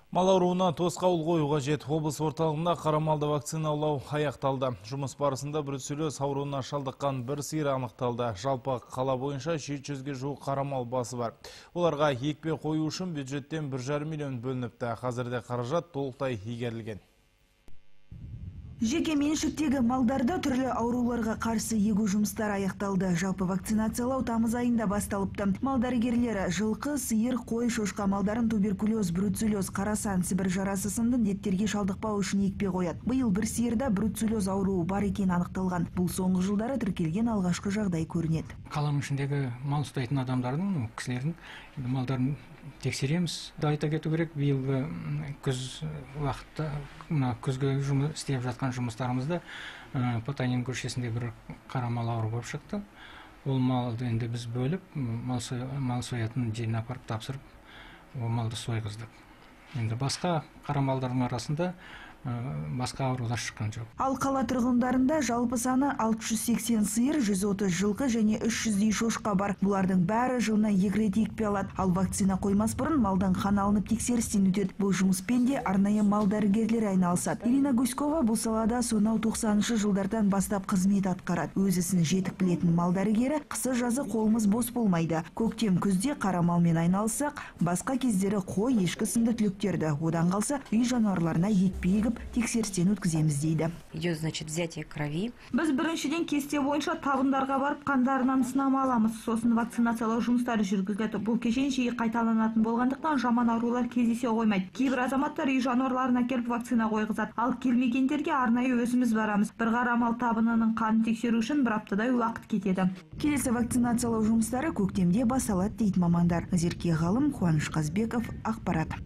Мал ауруына тосқауыл қоюға жет. Облыс орталығында қарамалды вакциналау аяқталды. Жұмыс барысында бруцеллез ауруына шалдыққан бір сиыр анықталды. Жалпы қала бойынша 700-ге жуық қарамал басы бар. Оларға екпе қою үшін бюджеттен 1,5 миллион бөлініпті. Қазірде қаражат толықтай игерілген. Жеке меншіктегі малдарда түрлі ауруларға қарсы егу жұмыстары аяқталды. Жалпы вакцинациялау тамыз айында басталыпты. Мал дәрігерлері жылқы, сиыр, қой, шошқа малдарын туберкулез, бруцеллез, қарасан, сібір жарасы сынды дерттерге шалдықпау үшін екпе қояды. Биыл бір сиырда бруцеллез ауруы бар екені анықталған. Бұл соңғы жылдары тіркелген алғашқы жағдай көрінеді. Қаланың ішіндегі мал ұстайтын адамдардың, кісілердің малдарын тексереміз. Айта кету керек, биылғы күз уақытта, күзгі істеп жатқан жұмыстарымызда Потанин көшесінде бір қара мал ауру болып шықты. Ол малды енді біз бөліп, мал соятын жеріне апарып тапсырып, ол малды сойғыздық. Енді басқа қара малдардың арасында басқа аурулар шыққан жоқ. Ал қала тұрғындарында жалпы саны 680 сиыр, 130 жылқы және 300-дей шошқа бар. Бұлардың бәрі жылына 2 рет екпе алады. Ал вакцина қоймас бұрын малдан қан алынып тексерістен өтеді. Бұл жұмыспен де арнайы мал дәрігерлері айналысады. Ирина Гуськова бұл салада сонау 90-шы жылдардан бастап қызмет атқарады. Өз ісін жетік білетін мал дәрігері, қысы жазы қолымыз бос болмайды. Көктем күзде қара малмен айналыссақ, басқа кездері қой, ешкі сынды түліктерді, одан қалса үй жануарларына екпе тексерістен өткіземіз дейді. Идет, значит, взятие крови. Біз біріншіден кесте бойынша табындарға барып қандарынан сынама аламыз. Сосын вакцинациялау жұмыстары жүргізіледі. Бұл кешен жиі қайталанатын болғандықтан жаман аурулар кездесе қоймайды. Кейбір азаматтар үй жануарларына келіп вакцина қойғызады. Ал келмегендерге арнайы өзіміз барамыз. Бір қара мал табынының қанын тексеру үшін бір аптадай уақыт кетеді. Келесі вакцинациялау жұмыстары көктемде басталады дейді мамандар. Назерке Ғалым, Қуаныш Қазбеков, ақпарат.